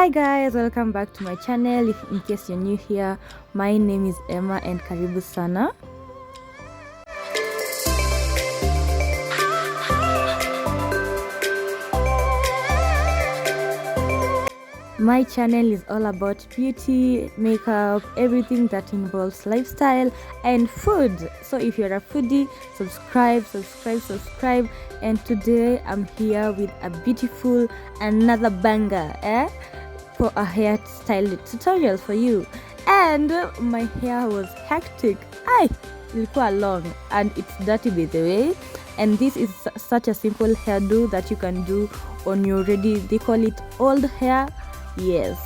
Hi guys, welcome back to my channel. If in case you're new here, my name is Emma and karibu sana. My channel is all about beauty, makeup, everything that involves lifestyle and food. So if you're a foodie, subscribe. And today I'm here with a beautiful another banger for a hairstyle tutorial for you. And my hair was hectic. Ilikuwa long and it's dirty by the way. And this is such a simple hairdo that you can do on your they call it old hair. Yes,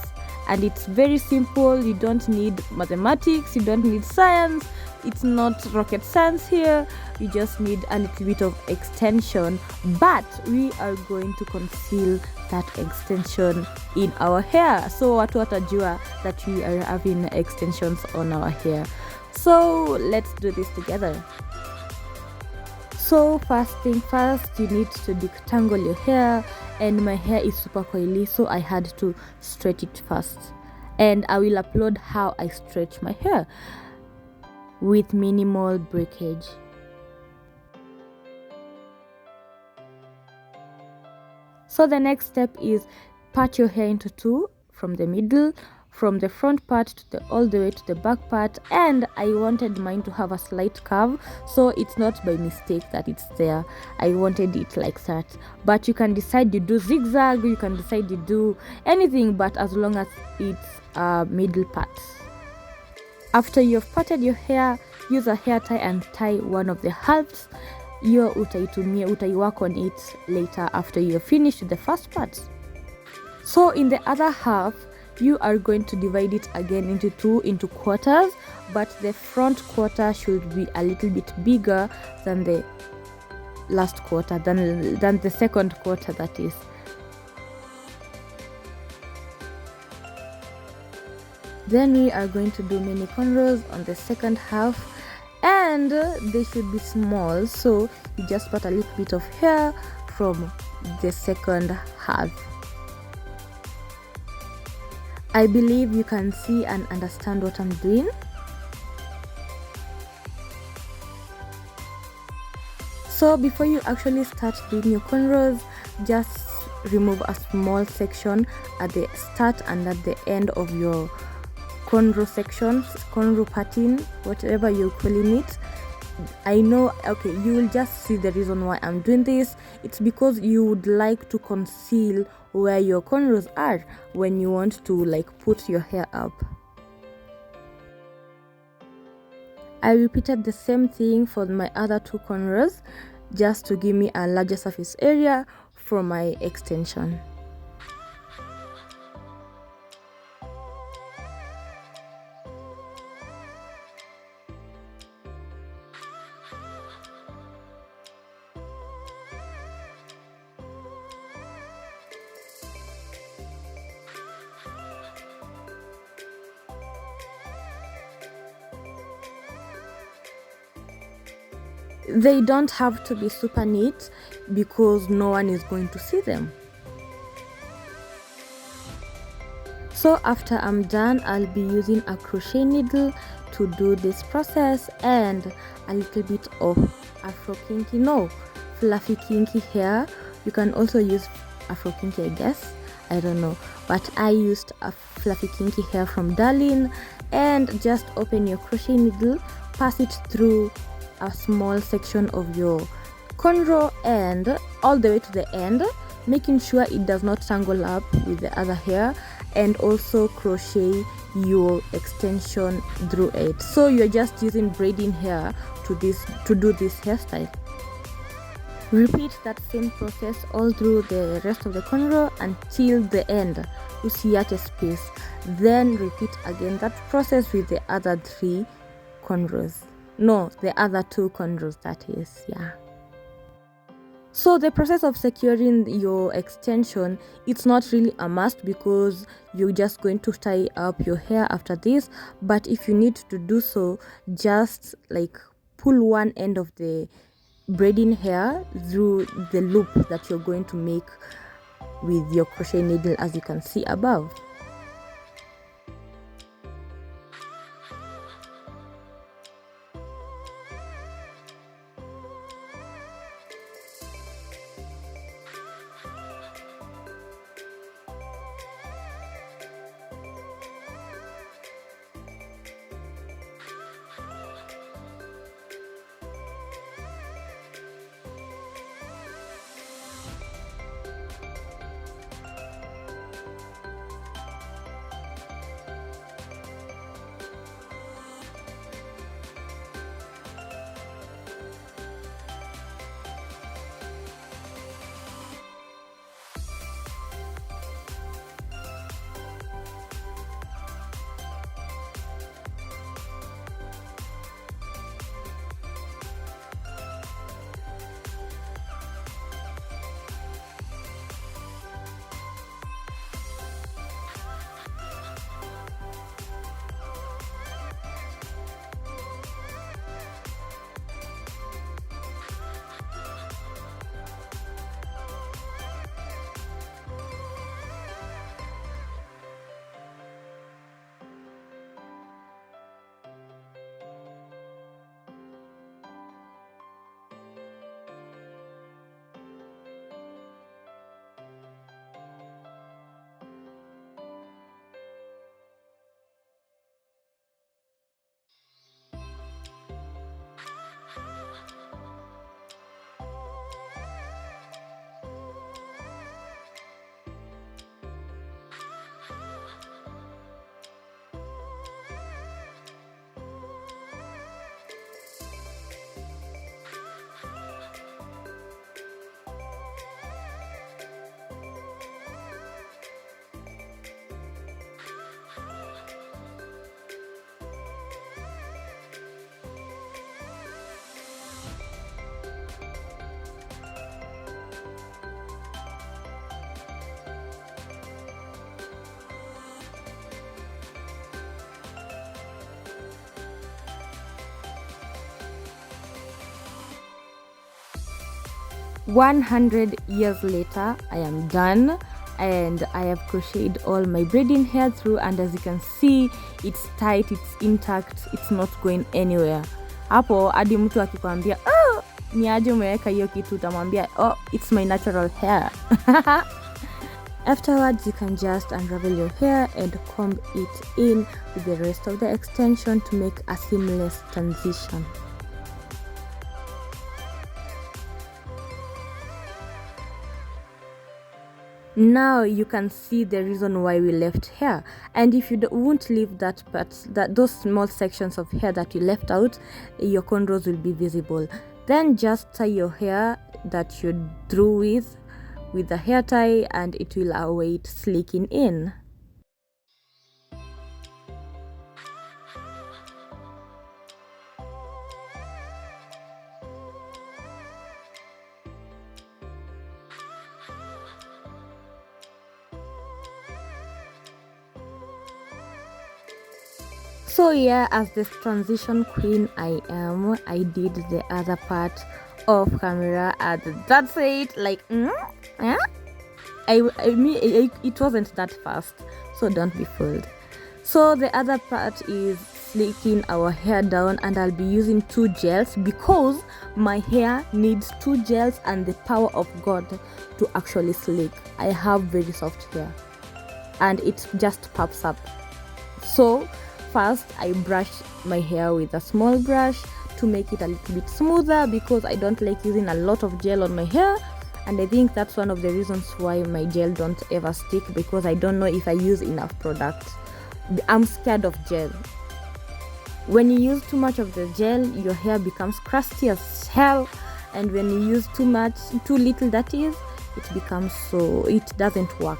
and it's very simple. You don't need mathematics, you don't need science. It's not rocket science here. You just need a little bit of extension, but we are going to conceal that extension in our hair, so watu watajua that we are having extensions on our hair. So let's do this together. So first thing first, you need to detangle your hair, and my hair is super coily, so I had to stretch it first, and I will upload how I stretch my hair with minimal breakage. So the next step is part your hair into two from the middle, from the front part to all the way to the back part. And I wanted mine to have a slight curve, so it's not by mistake that it's there. I wanted it like that, but you can decide you do zigzag, you can decide you do anything, but as long as it's a middle part. After you've parted your hair, use a hair tie and tie one of the halves. Hiyo utaiwork on it later after you're finished with the first part. So in the other half, you are going to divide it again into quarters, but the front quarter should be a little bit bigger than the last quarter, than the second quarter, that is. Then we are going to do mini cornrows on the second half, and they should be small, so you just put a little bit of hair from the second half. I believe you can see and understand what I'm doing. So before you actually start doing your cornrows, just remove a small section at the start and at the end of your cornrow section, cornrow pattern, whatever you're calling it. I know, okay, you will just see the reason why I'm doing this. It's because you would like to conceal where your cornrows are when you want to like put your hair up. I repeated the same thing for my other two cornrows just to give me a larger surface area for my extension. They don't have to be super neat because no one is going to see them. So after I'm done, I'll be using a crochet needle to do this process, and a little bit of fluffy kinky hair. You can also use Afro kinky, I guess, I don't know, but I used a fluffy kinky hair from Darlene. And just open your crochet needle, pass it through a small section of your cornrow and all the way to the end, making sure it does not tangle up with the other hair, and also crochet your extension through it. So you're just using braiding hair to do this hairstyle. Repeat that same process all through the rest of the cornrow until the end. Usiache space. Then repeat again that process with the other three cornrows. No, the other two cornrows, that is, yeah. So the process of securing your extension, it's not really a must because you're just going to tie up your hair after this. But if you need to do so, just like pull one end of the braiding hair through the loop that you're going to make with your crochet needle, as you can see above. 100 years later, I am done, and I have crocheted all my braiding hair through, and as you can see, it's tight, it's intact, it's not going anywhere. Hapo hadi mtu akikwambia ni aje umeweka hiyo kitu, utamwambia it's my natural hair. Afterwards, you can just unravel your hair and comb it in with the rest of the extension to make a seamless transition. Now you can see the reason why we left hair, and if you won't leave that part, those small sections of hair that you left out, your cornrows will be visible. Then just tie your hair that you drew with the hair tie, and it will await slicking in. So yeah, as this transition queen I am, I did the other part off camera, and that's it. Like, it wasn't that fast, so don't be fooled. So the other part is slicking our hair down, and I'll be using 2 gels because my hair needs 2 gels and the power of God to actually slick. I have very soft hair and it just pops up. So first, I brush my hair with a small brush to make it a little bit smoother because I don't like using a lot of gel on my hair, and I think that's one of the reasons why my gel don't ever stick, because I don't know if I use enough product. I'm scared of gel. When you use too much of the gel, your hair becomes crusty as hell, and when you use too little, that is, it doesn't work.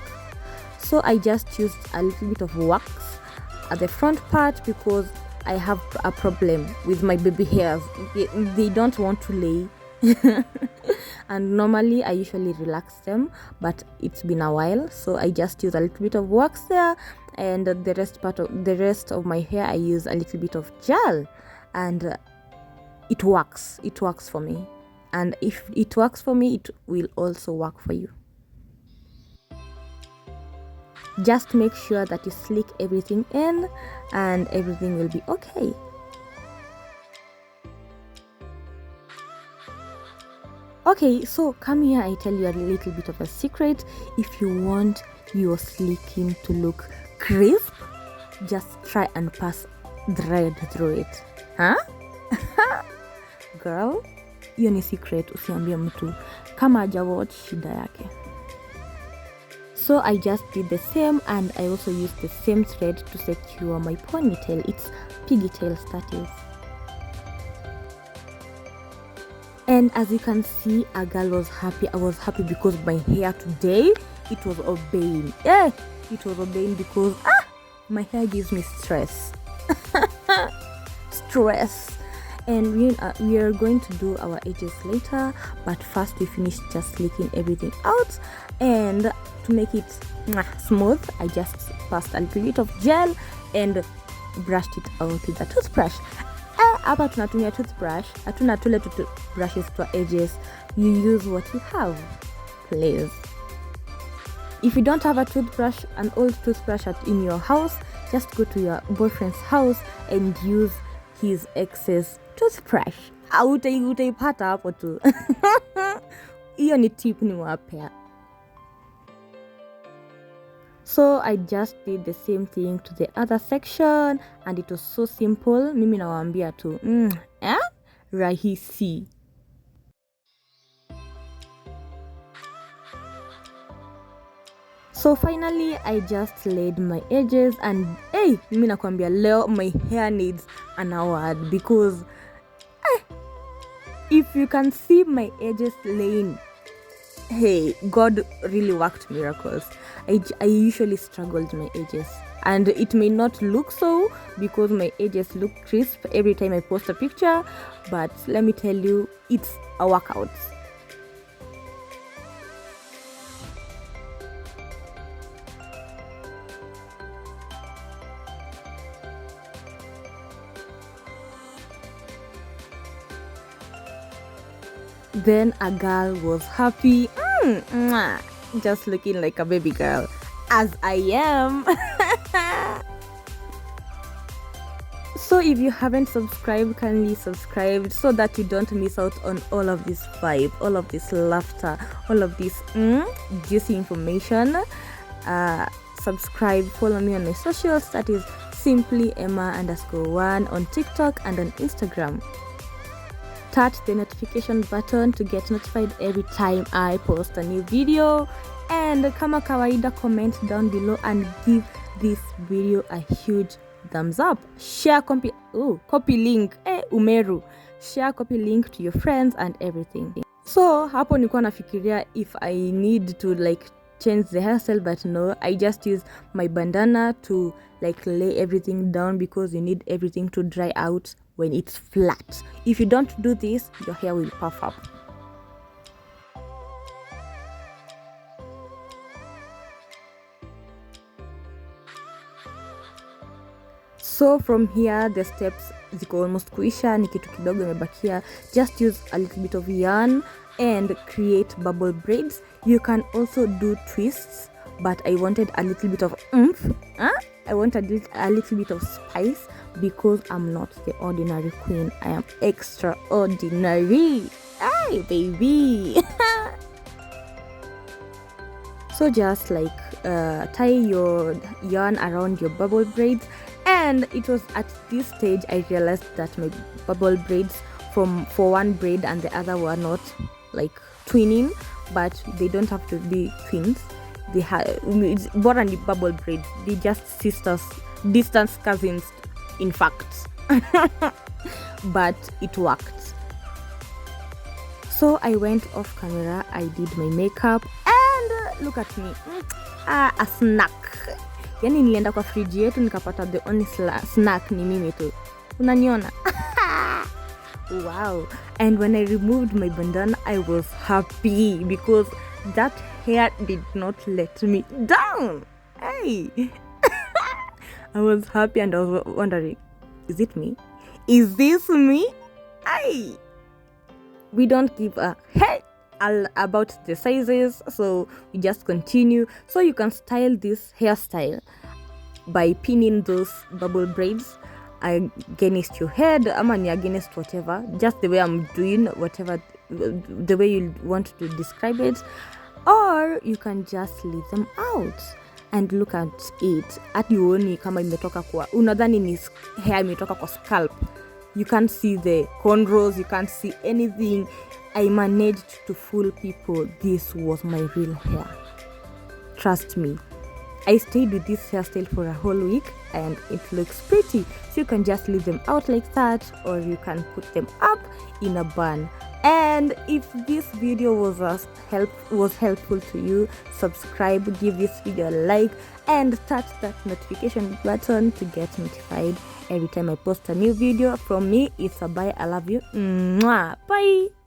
So I just used a little bit of wax at the front part because I have a problem with my baby hairs. They don't want to lay. And normally I usually relax them, but it's been a while, so I just use a little bit of wax there, and the rest of my hair I use a little bit of gel, and it works for me. And if it works for me, it will also work for you. Just make sure that you slick everything in and everything will be okay. Okay, so come here, I tell you a little bit of a secret. If you want your slicking to look crisp, just try and pass thread through it. Huh? Girl, hiyo ni secret, usiambie mtu. Kama hajawatch, shida yake. So I just did the same, and I also used the same thread to secure my ponytail. It's Piggietail status. And as you can see, a girl was happy. I was happy because my hair today, it was obeying. Yeah, it was obeying because my hair gives me stress. Stress. And we are going to do our edges later, but first we finish just slicking everything out, and to make it smooth, I just passed a little bit of gel and brushed it out with a toothbrush. Hapa tunatumia toothbrush, hatuna tule brushes to edges. You use what you have, please. If you don't have a toothbrush, an old toothbrush in your house, just go to your boyfriend's house and use his excess toothbrush. Utaipata hapo tu. Hiyo ni tip niwapea. So I just did the same thing to the other section, and it was so simple. Mimi nawaambia tu rahisi. So finally I just laid my edges, and mimi nakwambia leo my hair needs an award because if you can see my edges laying, hey, God really worked miracles. I usually struggled my edges, and it may not look so because my edges look crisp every time I post a picture, but let me tell you, it's a workout. Then a girl was happy, mwah, just looking like a baby girl, as I am. So if you haven't subscribed, kindly subscribe so that you don't miss out on all of this vibe, all of this laughter, all of this juicy information. Subscribe, follow me on my socials, that is simply Emma_1 on TikTok and on Instagram. Touch the notification button to get notified every time I post a new video, and kama kawaida, comment down below and give this video a huge thumbs up. Share copy link, umeru, share copy link to your friends and everything. So hapo nilikuwa nafikiria if I need to like change the hairstyle, but no, I just use my bandana to like lay everything down, because you need everything to dry out when it's flat. If you don't do this, your hair will puff up. So from here, the steps ziko almost kuisha, ni kitu kidogo imebakia. Just use a little bit of yarn and create bubble braids. You can also do twists, but I wanted a little bit of oomph. I wanted a little bit of spice, because I'm not the ordinary queen. I am extraordinary. Hey, baby. So just like tie your yarn around your bubble braids. And it was at this stage I realized that my bubble braids for one braid and the other were not like twinning, but they don't have to be twins. They have more than the bubble braids. They just sisters, distant cousins, in fact. But it worked. So I went off camera. I did my makeup, and look at me, a snack. Yani nilienda kwa fridge yetu nikapata the only snack ni mimi tu. Unaniona? Wow. And when I removed my bandana, I was happy, because that hair did not let me down. Hey. I was happy, and I was wondering, is it me? Is this me? Hey. We don't give a heck about the sizes, so we just continue. So you can style this hairstyle by pinning those bubble braids against your head, against whatever, just the way I'm doing, whatever the way you want to describe it, or you can just leave them out and look at it. At uoni kama imetoka kwa, unadhani ni hair imetoka kwa scalp. You can't see the cornrows, you can't see anything. I managed to fool people. This was my real hair. Trust me. I stayed with this hairstyle for a whole week, and it looks pretty. So you can just leave them out like that, or you can put them up in a bun. And if this video was helpful to you, subscribe, give this video a like, and touch that notification button to get notified every time I post a new video. From me, it's a bye. I love you. Mwah. Bye.